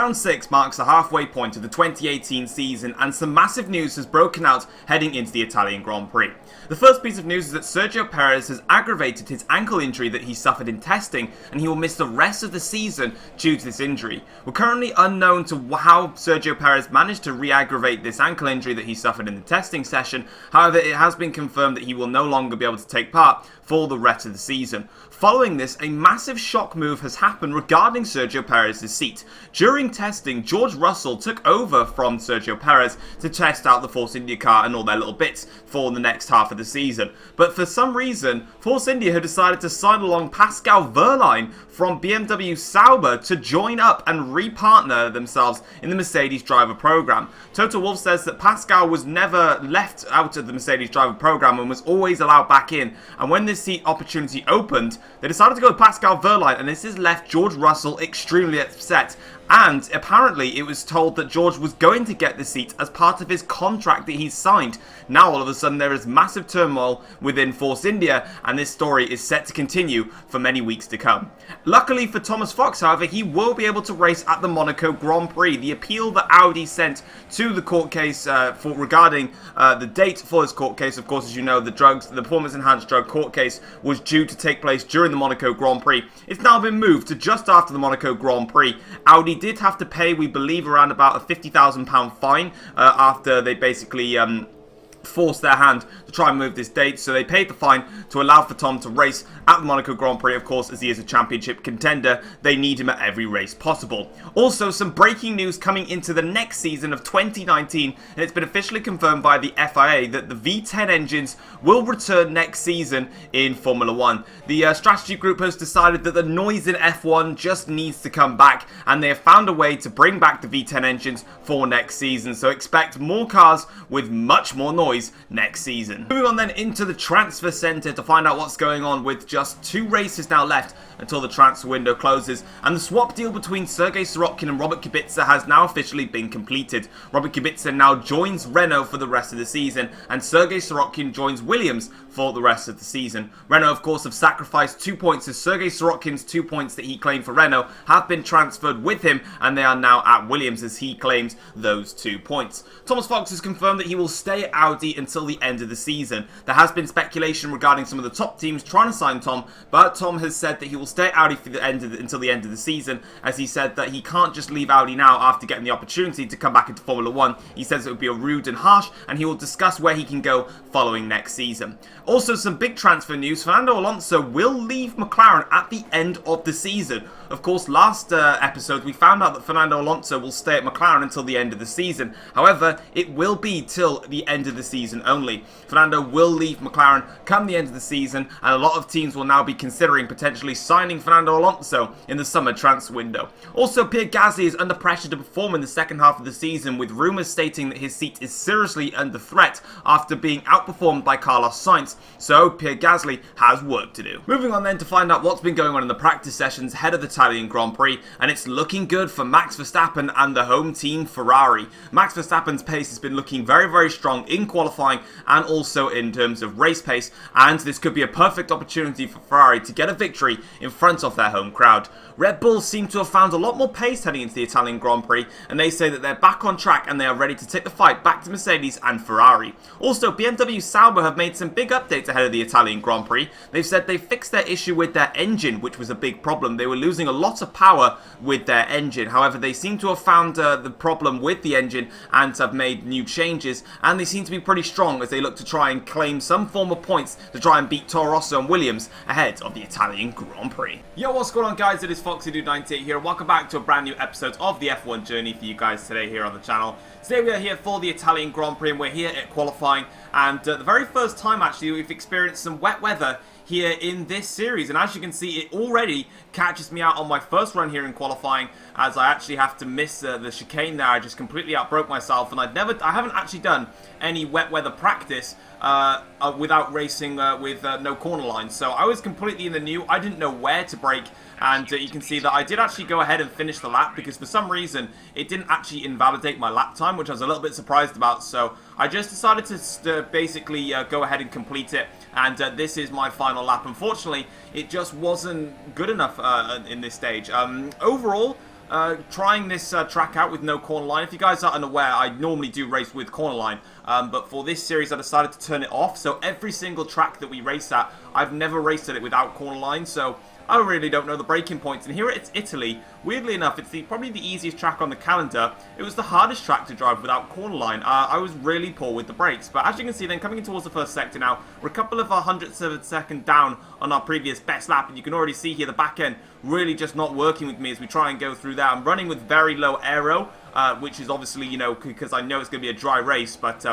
Round 6 marks the halfway point of the 2018 season, and some massive news has broken out heading into the Italian Grand Prix. The first piece of news is that Sergio Perez has aggravated his ankle injury that he suffered in testing, and he will miss the rest of the season due to this injury. We're currently unknown to how Sergio Perez managed to re-aggravate this ankle injury that he suffered in the testing session. However, it has been confirmed that he will no longer be able to take part for the rest of the season. Following this, a massive shock move has happened regarding Sergio Perez's seat. During testing, George Russell took over from Sergio Perez to test out the Force India car and all their little bits for the next half of the season. But for some reason, Force India had decided to sign along Pascal Wehrlein from BMW Sauber to join up and re-partner themselves in the Mercedes driver program. Toto Wolff says that Pascal was never left out of the Mercedes driver program and was always allowed back in. And when this seat opportunity opened, they decided to go with Pascal Wehrlein, and this has left George Russell extremely upset. And apparently it was told that George was going to get the seat as part of his contract that he's signed. Now all of a sudden there is massive turmoil within Force India, and this story is set to continue for many weeks to come. Luckily for Thomas Fox, however, he will be able to race at the Monaco Grand Prix. The appeal that Audi sent to the court case regarding the date for this court case, of course, as you know, the performance enhanced drug court case was due to take place during the Monaco Grand Prix. It's now been moved to just after the Monaco Grand Prix. Audi did have to pay, we believe, around about a £50,000 fine after they basically forced their hand to try and move this date. So they paid the fine to allow for Tom to race at the Monaco Grand Prix. Of course, as he is a championship contender, they need him at every race possible. Also, some breaking news coming into the next season of 2019, and it's been officially confirmed by the FIA that the V10 engines will return next season in Formula 1. The strategy group has decided that the noise in F1 just needs to come back, and they have found a way to bring back the V10 engines for next season. So expect more cars with much more noise next season. Moving on then into the transfer centre to find out what's going on with just 2 races now left until the transfer window closes, and the swap deal between Sergei Sorokin and Robert Kubica has now officially been completed. Robert Kubica now joins Renault for the rest of the season, and Sergei Sorokin joins Williams for the rest of the season. Renault, of course, have sacrificed 2 points, as Sergei Sorokin's 2 points that he claimed for Renault have been transferred with him, and they are now at Williams as he claims those 2 points. Thomas Fox has confirmed that he will stay at Audi until the end of the season. There has been speculation regarding some of the top teams trying to sign Tom, but Tom has said that he will stay at Audi for until the end of the season, as he said that he can't just leave Audi now after getting the opportunity to come back into Formula 1. He says it would be rude and harsh, and he will discuss where he can go following next season. Also, some big transfer news. Fernando Alonso will leave McLaren at the end of the season. Of course, last episode we found out that Fernando Alonso will stay at McLaren until the end of the season. However, it will be till the end of the season only. Fernando will leave McLaren come the end of the season, and a lot of teams will now be considering potentially signing Fernando Alonso in the summer transfer window. Also, Pierre Gasly is under pressure to perform in the second half of the season, with rumours stating that his seat is seriously under threat after being outperformed by Carlos Sainz. So Pierre Gasly has work to do. Moving on then to find out what's been going on in the practice sessions ahead of the Italian Grand Prix, and it's looking good for Max Verstappen and the home team Ferrari. Max Verstappen's pace has been looking very, very strong in qualifying and also in terms of race pace, and this could be a perfect opportunity for Ferrari to get a victory in front of their home crowd. Red Bull seem to have found a lot more pace heading into the Italian Grand Prix, and they say that they're back on track and they are ready to take the fight back to Mercedes and Ferrari. Also, BMW Sauber have made some big updates ahead of the Italian Grand Prix. They've said they fixed their issue with their engine, which was a big problem. They were losing a lot of power with their engine. However, they seem to have found the problem with the engine and have made new changes, and they seem to be pretty strong as they look to try and claim some form of points to try and beat Toro Rosso and Williams ahead of the Italian Grand Prix. Yo, what's going on, guys? It is FoxyDude98 here. Welcome back to a brand new episode of the F1 journey for you guys today here on the channel. Today we are here for the Italian Grand Prix, and we're here at qualifying, and the very first time actually we've experienced some wet weather here in this series, and as you can see, it already catches me out on my first run here in qualifying, as I actually have to miss the chicane there. I just completely outbroke myself, and I haven't actually done any wet weather practice without racing with no corner lines, so I was completely in the new. I didn't know where to brake, and you can see that I did actually go ahead and finish the lap, because for some reason it didn't actually invalidate my lap time, which I was a little bit surprised about. So I just decided to basically go ahead and complete it, and this is my final lap. Unfortunately, it just wasn't good enough in this stage. Overall, trying this track out with no corner line. If you guys are unaware, I normally do race with corner line, but for this series I decided to turn it off. So every single track that we race at, I've never raced at it without corner line, so I really don't know the braking points. And here it's Italy. Weirdly enough, it's probably the easiest track on the calendar. It was the hardest track to drive without corner line. I was really poor with the brakes. But as you can see then, coming in towards the first sector now, we're a couple of hundredths of a second down on our previous best lap. And you can already see here the back end really just not working with me as we try and go through that. I'm running with very low aero, which is obviously, you know, because I know it's going to be a dry race. But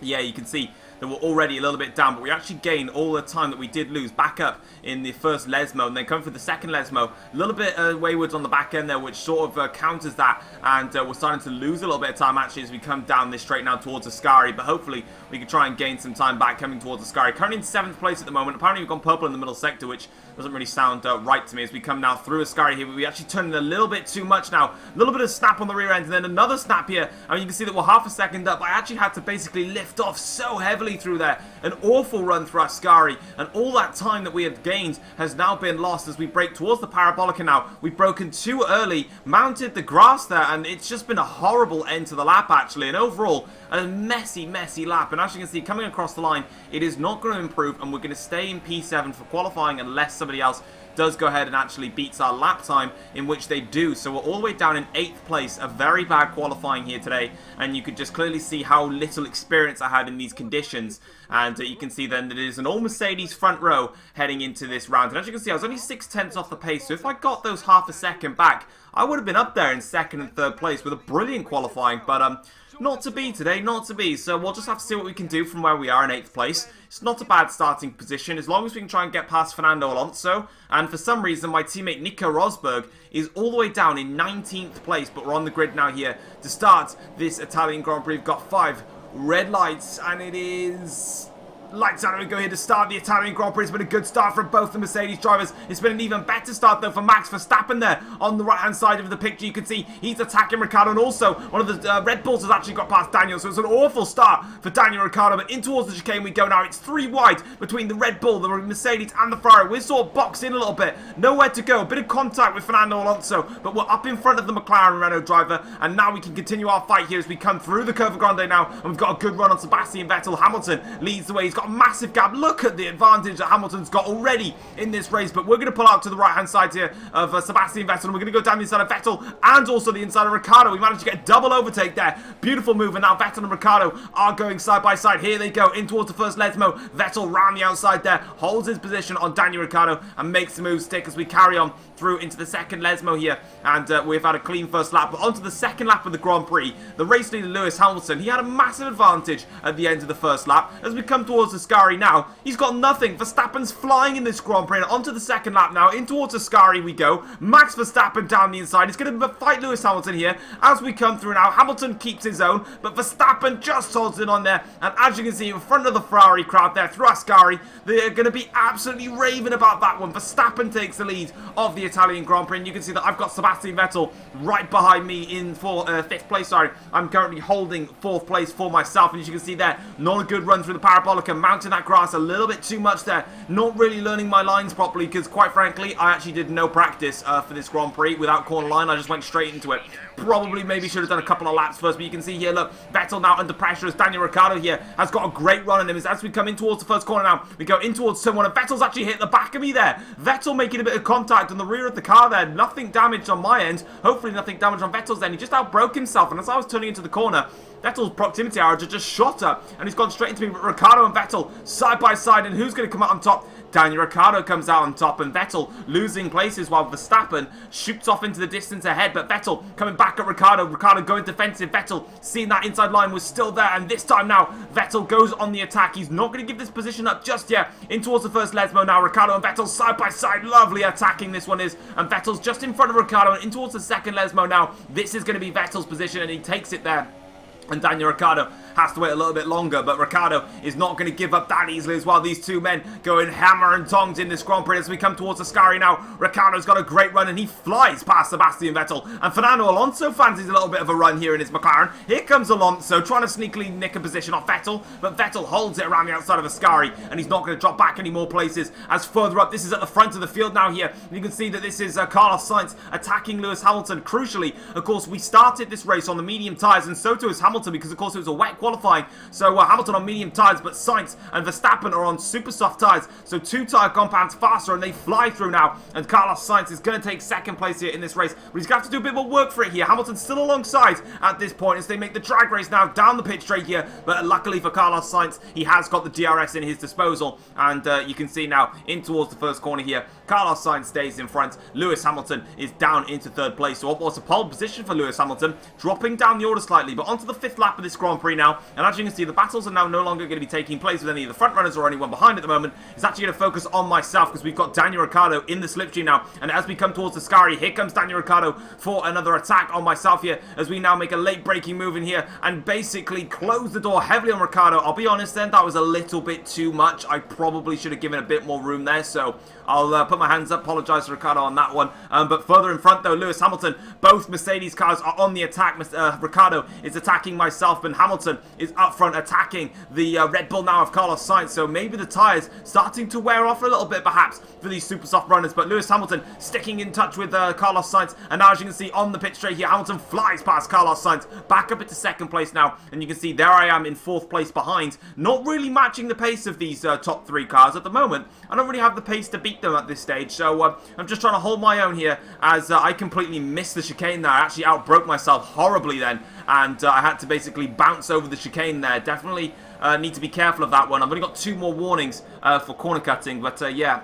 yeah, you can see that we're already a little bit down, but we actually gained all the time that we did lose back up in the first Lesmo, and then come for the second Lesmo, a little bit waywards on the back end there, which sort of counters that, and we're starting to lose a little bit of time actually as we come down this straight now towards Ascari, but hopefully we can try and gain some time back coming towards Ascari. Currently in 7th place at the moment. Apparently we've gone purple in the middle sector, which doesn't really sound right to me as we come now through Ascari here, but we actually turned a little bit too much now. A little bit of snap on the rear end, and then another snap here. I mean, you can see that we're half a second up. I actually had to basically lift off so heavily through there. An awful run through Ascari, and all that time that we had gained has now been lost as we break towards the Parabolica now. We've broken too early, mounted the grass there, and it's just been a horrible end to the lap actually, and overall a messy lap. And as you can see, coming across the line, it is not going to improve, and we're going to stay in P7 for qualifying unless somebody else does go ahead and actually beats our lap time, in which they do. So we're all the way down in 8th place, a very bad qualifying here today, and you could just clearly see how little experience I had in these conditions. And you can see then that it is an all Mercedes front row heading into this round. And as you can see, I was only 6/10 off the pace, so if I got those half a second back, I would have been up there in 2nd and 3rd place with a brilliant qualifying, but not to be today, not to be. So we'll just have to see what we can do from where we are in 8th place. It's not a bad starting position, as long as we can try and get past Fernando Alonso. And for some reason, my teammate Nico Rosberg is all the way down in 19th place, but we're on the grid now here to start this Italian Grand Prix. We've got 5 red lights, and it is lights out. We go here to start the Italian Grand Prix. It's been a good start from both the Mercedes drivers. It's been an even better start though for Max Verstappen there on the right hand side of the picture. You can see he's attacking Ricciardo, and also one of the Red Bulls has actually got past Daniel, so it's an awful start for Daniel Ricciardo. But in towards the chicane we go now. It's 3 wide between the Red Bull, the Mercedes and the Ferrari. We're sort of boxed in a little bit, nowhere to go, a bit of contact with Fernando Alonso, but we're up in front of the McLaren Renault driver, and now we can continue our fight here as we come through the Curva Grande now, and we've got a good run on Sebastian Vettel. Hamilton leads the way. He's got a massive gap. Look at the advantage that Hamilton's got already in this race, but we're going to pull out to the right hand side here of Sebastian Vettel, and we're going to go down the inside of Vettel and also the inside of Ricciardo. We managed to get a double overtake there. Beautiful move, and now Vettel and Ricciardo are going side by side. Here they go in towards the first Lesmo. Vettel round the outside there, holds his position on Daniel Ricciardo and makes the move stick as we carry on through into the second Lesmo here, and we've had a clean first lap. But onto the second lap of the Grand Prix, the race leader Lewis Hamilton, he had a massive advantage at the end of the first lap. As we come towards Ascari now, he's got nothing. Verstappen's flying in this Grand Prix, and onto the second lap now, in towards Ascari we go. Max Verstappen down the inside. He's going to fight Lewis Hamilton here as we come through now. Hamilton keeps his own, but Verstappen just holds it on there, and as you can see in front of the Ferrari crowd there through Ascari, they're going to be absolutely raving about that one. Verstappen takes the lead of the Italian Grand Prix, and you can see that I've got Sebastian Vettel right behind me in 5th place. Sorry, I'm currently holding 4th place for myself, and as you can see there, not a good run through the Parabolica, mounting that grass a little bit too much there, not really learning my lines properly, because quite frankly I actually did no practice for this Grand Prix without corner line. I just went straight into it. Probably maybe should have done a couple of laps first, but you can see here, look, Vettel now under pressure as Daniel Ricciardo here has got a great run on him. As we come in towards the first corner now, we go in towards someone, and Vettel's actually hit the back of me there. Vettel making a bit of contact on the rear of the car there. Nothing damaged on my end. Hopefully nothing damaged on Vettel's end. He just outbroke himself, and as I was turning into the corner, Vettel's proximity arrow just shot up, and he's gone straight into me. But Ricciardo and Vettel side by side, and who's going to come out on top? Daniel Ricciardo comes out on top, and Vettel losing places while Verstappen shoots off into the distance ahead. But Vettel coming back at Ricciardo. Ricciardo going defensive. Vettel seeing that inside line was still there, and this time now Vettel goes on the attack. He's not going to give this position up just yet. In towards the first Lesmo now. Ricciardo and Vettel side by side. Lovely attacking this one is, and Vettel's just in front of Ricciardo, and in towards the second Lesmo now. This is going to be Vettel's position, and he takes it there. And Daniel Ricciardo has to wait a little bit longer, but Ricciardo is not going to give up that easily as well. These two men going hammer and tongs in this Grand Prix as we come towards Ascari now. Ricciardo's got a great run and he flies past Sebastian Vettel, and Fernando Alonso fancies a little bit of a run here in his McLaren. Here comes Alonso trying to sneakily nick a position off Vettel, but Vettel holds it around the outside of Ascari, and he's not going to drop back any more places. As further up, this is at the front of the field now here. You can see that this is Carlos Sainz attacking Lewis Hamilton. Crucially, of course, we started this race on the medium tyres, and so too is Hamilton, because of course it was a wet qualifying. So Hamilton on medium tyres, but Sainz and Verstappen are on super soft tyres. So two tyre compounds faster, and they fly through now. And Carlos Sainz is going to take second place here in this race, but he's going to have to do a bit more work for it here. Hamilton's still alongside at this point as they make the drag race now down the pit straight here. But luckily for Carlos Sainz, he has got the DRS in his disposal, and you can see now in towards the first corner here. Carlos Sainz stays in front. Lewis Hamilton is down into third place. So what's a pole position for Lewis Hamilton, dropping down the order slightly, but onto the fifth lap of this Grand Prix now. And as you can see, the battles are now no longer going to be taking place with any of the front runners or anyone behind at the moment. It's actually going to focus on myself, because we've got Daniel Ricciardo in the slipstream now. And as we come towards the Ascari, here comes Daniel Ricciardo for another attack on myself here, as we now make a late braking move in here and basically close the door heavily on Ricciardo. I'll be honest then, that was a little bit too much. I probably should have given a bit more room there, so I'll put my hands up, apologise to Ricciardo on that one. But further in front though, Lewis Hamilton, both Mercedes cars are on the attack. Ricciardo is attacking myself, and Hamilton is up front attacking the Red Bull now of Carlos Sainz. So maybe the tyres starting to wear off a little bit perhaps for these super soft runners, but Lewis Hamilton sticking in touch with Carlos Sainz, and now as you can see on the pit straight here, Hamilton flies past Carlos Sainz, back up into second place now, and you can see there I am in fourth place behind, not really matching the pace of these top three cars at the moment. I don't really have the pace to beat them at this stage, so I'm just trying to hold my own here as I completely missed the chicane there. I actually outbroke myself horribly then, and I had to basically bounce over the chicane there. Definitely need to be careful of that one. I've only got 2 more warnings for corner cutting, but yeah.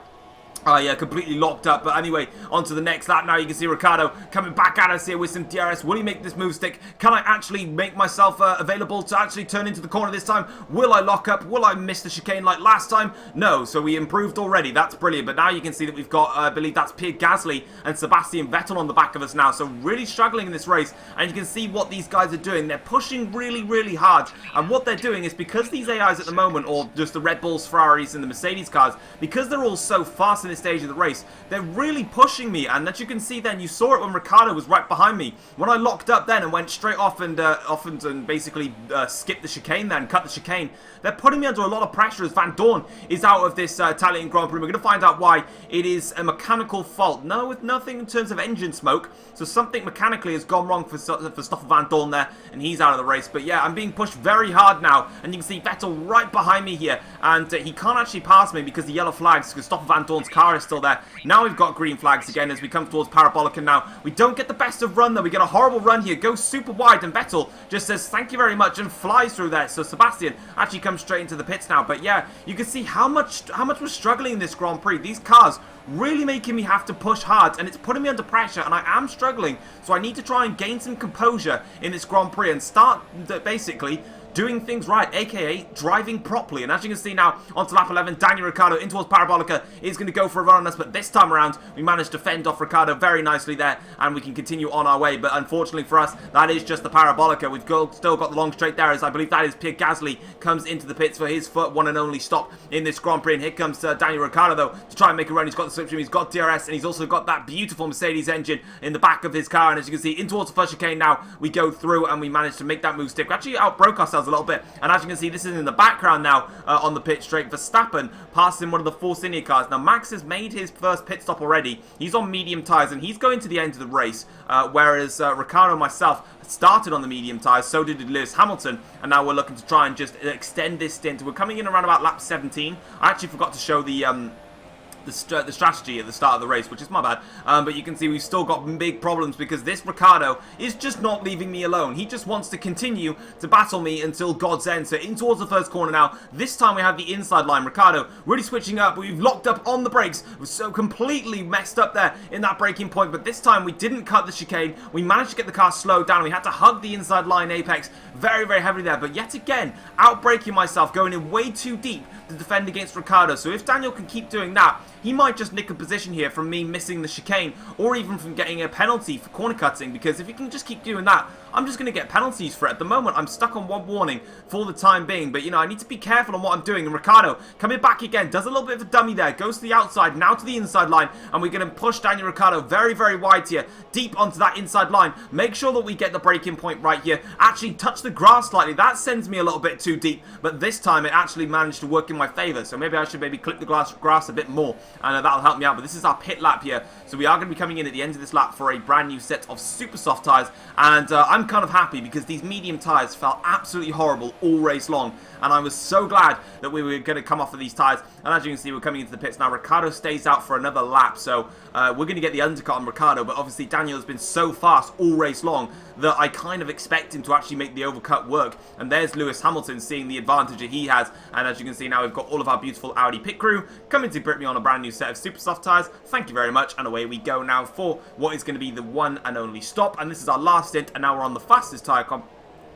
Yeah, completely locked up. But anyway, on to the next lap now. You can see Ricciardo coming back at us here with some DRS. Will he make this move stick? Can I actually make myself available to actually turn into the corner this time? Will I lock up? Will I miss the chicane like last time? No, so we improved already. That's brilliant. But now you can see that we've got, I believe that's Pierre Gasly and Sebastian Vettel on the back of us now. So really struggling in this race. And you can see what these guys are doing. They're pushing really, really hard. And what they're doing is, because these AIs at the moment, or just the Red Bulls, Ferraris, and the Mercedes cars, because they're all so fast in this stage of the race, they're really pushing me. And as you can see then, you saw it when Ricciardo was right behind me. When I locked up then and went straight off and basically skipped the chicane then, cut the chicane, they're putting me under a lot of pressure as Van Dorn is out of this Italian Grand Prix. We're going to find out why. It is a mechanical fault. No, with nothing in terms of engine smoke. So something mechanically has gone wrong for Stoffel Van Dorn there, and he's out of the race. But yeah, I'm being pushed very hard now, and you can see Vettel right behind me here, and he can't actually pass me because the yellow flags, because Stoffel Van Dorn's car is still there. Now we've got green flags again as we come towards Parabolica now. We don't get the best of run though. We get a horrible run here, goes super wide, and Vettel just says thank you very much and flies through there. So Sebastian actually comes straight into the pits now. But yeah, you can see how much we're struggling in this Grand Prix. These cars really making me have to push hard, and it's putting me under pressure, and I am struggling. So I need to try and gain some composure in this Grand Prix and start basically doing things right, aka driving properly. And as you can see now, onto lap 11, Daniel Ricciardo in towards Parabolica is going to go for a run on us, but this time around, we managed to fend off Ricciardo very nicely there, and we can continue on our way. But unfortunately for us, that is just the Parabolica. We've still got the long straight there, as I believe that is Pierre Gasly comes into the pits for his one and only stop in this Grand Prix. And here comes Daniel Ricciardo, though, to try and make a run. He's got the slipstream, he's got DRS, and he's also got that beautiful Mercedes engine in the back of his car. And as you can see, in towards the first chicane now, we go through, and we manage to make that move stick. We actually outbroke ourselves a little bit, and as you can see, this is in the background now on the pit straight. Verstappen passing one of the Force India cars. Now Max has made his first pit stop already. He's on medium tyres, and he's going to the end of the race, whereas Ricciardo and myself started on the medium tyres, so did Lewis Hamilton, and now we're looking to try and just extend this stint. We're coming in around about lap 17. I actually forgot to show the strategy at the start of the race, which is my bad, but you can see we've still got big problems because this Ricciardo is just not leaving me alone. He just wants to continue to battle me until God's end. So in towards the first corner now. This time we have the inside line. Ricciardo really switching up. We've locked up on the brakes. We're so completely messed up there in that braking point, but this time we didn't cut the chicane. We managed to get the car slowed down. We had to hug the inside line apex very, very heavily there, but yet again, outbraking myself, going in way too deep to defend against Ricciardo. So if Daniel can keep doing that, he might just nick a position here from me missing the chicane, or even from getting a penalty for corner cutting, because if he can just keep doing that, I'm just going to get penalties for it. At the moment, I'm stuck on one warning for the time being, but, you know, I need to be careful on what I'm doing. And Ricciardo coming back again, does a little bit of a dummy there, goes to the outside, now to the inside line, and we're going to push Daniel Ricciardo very, very wide here, deep onto that inside line. Make sure that we get the braking point right here. Actually touch the grass slightly. That sends me a little bit too deep, but this time it actually managed to work in my favour. So maybe I should clip the grass a bit more, and that'll help me out. But this is our pit lap here, so we are going to be coming in at the end of this lap for a brand new set of super soft tyres, and I'm kind of happy because these medium tyres felt absolutely horrible all race long, and I was so glad that we were going to come off of these tyres. And as you can see, we're coming into the pits now. Ricciardo stays out for another lap, so we're going to get the undercut on Ricciardo, but obviously Daniel has been so fast all race long that I kind of expect him to actually make the overcut work. And there's Lewis Hamilton seeing the advantage that he has, and as you can see now, we've got all of our beautiful Audi pit crew coming to grip me on a brand new set of super soft tyres. Thank you very much, and away we go now for what is going to be the one and only stop, and this is our last stint, and now we're on the fastest tyre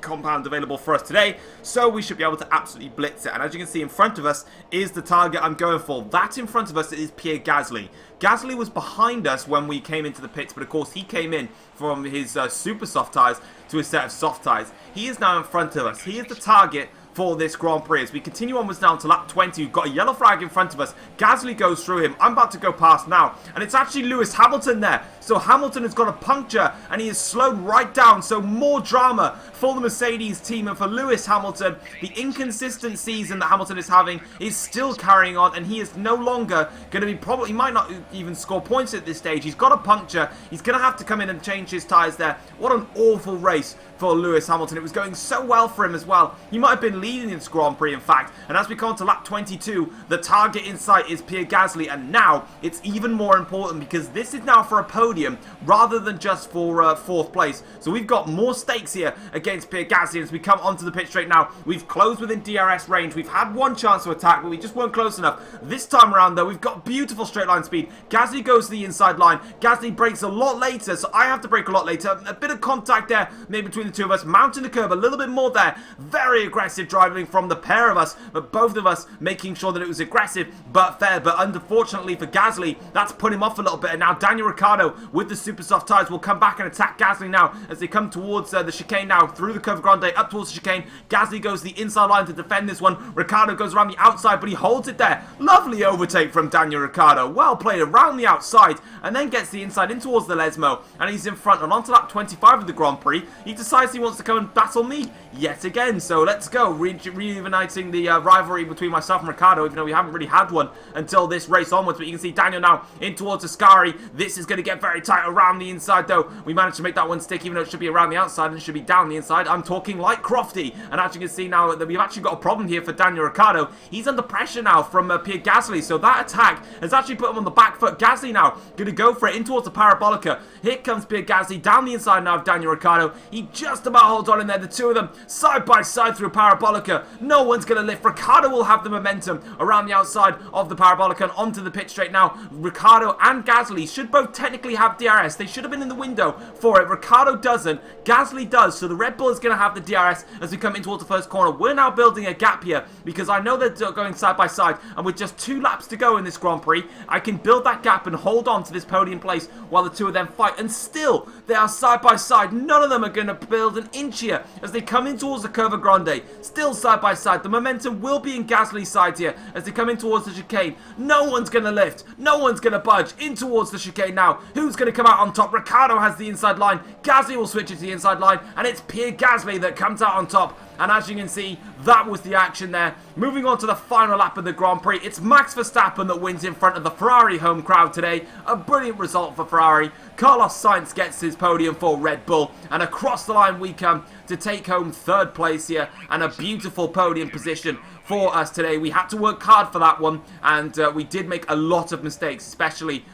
compound available for us today, so we should be able to absolutely blitz it. And as you can see, in front of us is the target I'm going for. That in front of us is Pierre Gasly. Gasly was behind us when we came into the pits, but of course he came in from his super soft tyres to a set of soft tyres. He is now in front of us. He is the target for this Grand Prix. As we continue onwards down to lap 20, we've got a yellow flag in front of us. Gasly goes through him. I'm about to go past now, and it's actually Lewis Hamilton there. So Hamilton has got a puncture, and he is slowed right down. So more drama for the Mercedes team and for Lewis Hamilton. The inconsistent season that Hamilton is having is still carrying on, and he is no longer going to be he might not even score points at this stage. He's got a puncture. He's going to have to come in and change his tyres there. What an awful race for Lewis Hamilton. It was going so well for him as well. He might have been leading this Grand Prix, in fact. And as we come on to lap 22, the target in sight is Pierre Gasly, and now it's even more important because this is now for a podium rather than just for fourth place. So we've got more stakes here against Pierre Gasly as we come onto the pit straight now. We've closed within DRS range. We've had one chance to attack, but we just weren't close enough. This time around, though, we've got beautiful straight line speed. Gasly goes to the inside line. Gasly brakes a lot later, so I have to brake a lot later. A bit of contact there, maybe between the two of us, mounting the curb a little bit more there. Very aggressive driving from the pair of us, but both of us making sure that it was aggressive but fair. But unfortunately for Gasly, that's put him off a little bit, and now Daniel Ricciardo with the super soft tyres will come back and attack Gasly now as they come towards the chicane now, through the Curva Grande, up towards the chicane. Gasly goes the inside line to defend this one. Ricciardo goes around the outside, but he holds it there. Lovely overtake from Daniel Ricciardo. Well played around the outside, and then gets the inside in towards the Lesmo, and he's in front. And on to lap 25 of the Grand Prix, he decides he wants to come and battle me yet again. So let's go, reuniting the rivalry between myself and Ricciardo, even though we haven't really had one until this race onwards. But you can see Daniel now in towards Ascari. This is going to get very tight around the inside, though. We managed to make that one stick, even though it should be around the outside and it should be down the inside. I'm talking like Crofty. And as you can see now, that we've actually got a problem here for Daniel Ricciardo. He's under pressure now from Pierre Gasly, so that attack has actually put him on the back foot. Gasly now going to go for it in towards the Parabolica. Here comes Pierre Gasly down the inside now of Daniel Ricciardo. He just about holds on in there. The two of them side by side through Parabolica. No one's going to lift. Ricciardo will have the momentum around the outside of the Parabolica and onto the pit straight now. Ricciardo and Gasly should both technically have DRS. They should have been in the window for it. Ricciardo doesn't. Gasly does. So the Red Bull is going to have the DRS as we come in towards the first corner. We're now building a gap here because I know they're going side by side, and with just 2 laps to go in this Grand Prix, I can build that gap and hold on to this podium place while the two of them fight. And still, they are side by side. None of them are going to build an inch here as they come in towards the Curva Grande. Still side by side. The momentum will be in Gasly's side here as they come in towards the chicane. No one's going to lift. No one's going to budge in towards the chicane now. Who's going to come out on top? Ricciardo has the inside line. Gasly will switch it to the inside line, and it's Pierre Gasly that comes out on top. And as you can see, that was the action there. Moving on to the final lap of the Grand Prix, it's Max Verstappen that wins in front of the Ferrari home crowd today. A brilliant result for Ferrari. Carlos Sainz gets his podium for Red Bull, and across the line we come to take home 3rd place here, and a beautiful podium position for us today. We had to work hard for that one, and we did make a lot of mistakes, especially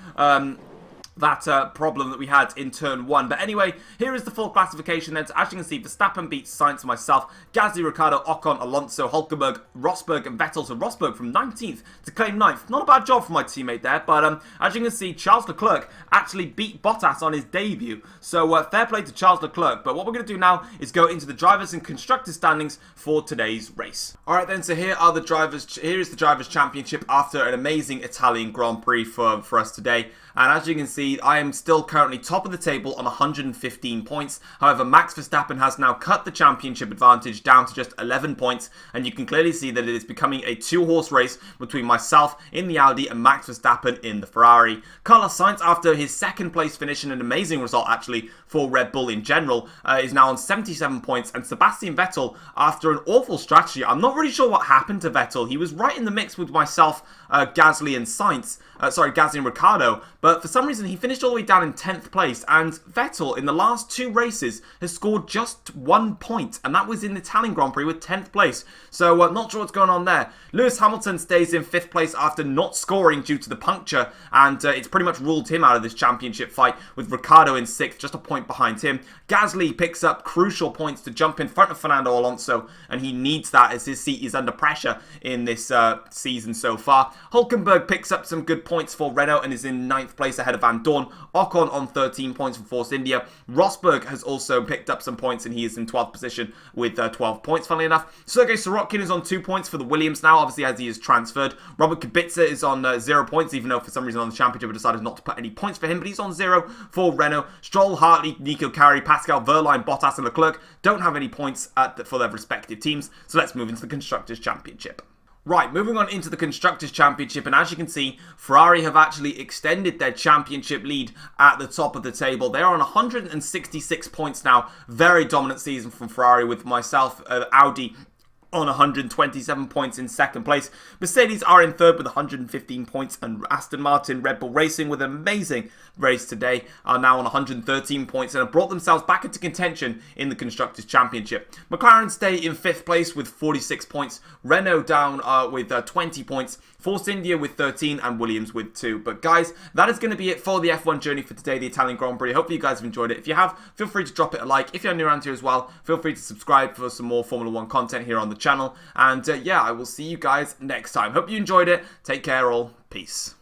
that problem that we had in turn 1. But anyway, here is the full classification then. So as you can see, Verstappen beats Sainz and myself, Gasly, Ricciardo, Ocon, Alonso, Hulkenberg, Rosberg and Vettel. So Rosberg from 19th to claim 9th. Not a bad job for my teammate there, but as you can see, Charles Leclerc actually beat Bottas on his debut. So fair play to Charles Leclerc. But what we're going to do now is go into the drivers and constructors standings for today's race. Alright then, so here is the Drivers' Championship after an amazing Italian Grand Prix for us today. And as you can see, I am still currently top of the table on 115 points. However, Max Verstappen has now cut the championship advantage down to just 11 points. And you can clearly see that it is becoming a two-horse race between myself in the Audi and Max Verstappen in the Ferrari. Carlos Sainz, after his second place finish and an amazing result actually for Red Bull in general, is now on 77 points. And Sebastian Vettel, after an awful strategy, I'm not really sure what happened to Vettel. He was right in the mix with myself, Gasly and Sainz. Gasly and Ricciardo, but for some reason he finished all the way down in 10th place, and Vettel in the last 2 races has scored just 1 point, and that was in the Italian Grand Prix with 10th place, so not sure what's going on there. Lewis Hamilton stays in 5th place after not scoring due to the puncture, and it's pretty much ruled him out of this championship fight, with Ricciardo in 6th, just a point behind him. Gasly picks up crucial points to jump in front of Fernando Alonso, and he needs that as his seat is under pressure in this season so far. Hulkenberg picks up some good points for Renault and is in 9th place ahead of Van Dorn. Ocon on 13 points for Force India. Rosberg has also picked up some points and he is in 12th position with 12 points, funnily enough. Sergei Sorokin is on 2 points for the Williams now, obviously as he is transferred. Robert Kubica is on 0 points, even though for some reason on the championship I decided not to put any points for him, but he's on 0 for Renault. Stroll, Hartley, Nico Carey, Pascal, Wehrlein, Bottas and Leclerc don't have any points for their respective teams, so let's move into the Constructors' Championship. Right, moving on into the Constructors' Championship, and as you can see, Ferrari have actually extended their championship lead at the top of the table. They are on 166 points now. Very dominant season from Ferrari, with myself, Audi, on 127 points in 2nd place. Mercedes are in 3rd with 115 points, and Aston Martin, Red Bull Racing, with an amazing race today, are now on 113 points and have brought themselves back into contention in the Constructors' Championship. McLaren stay in 5th place with 46 points, Renault down with 20 points, Force India with 13 and Williams with 2. But guys, that is going to be it for the F1 journey for today, the Italian Grand Prix. Hopefully you guys have enjoyed it. If you have, feel free to drop it a like. If you're new around here as well, feel free to subscribe for some more Formula 1 content here on the channel. And yeah, I will see you guys next time. Hope you enjoyed it. Take care all. Peace.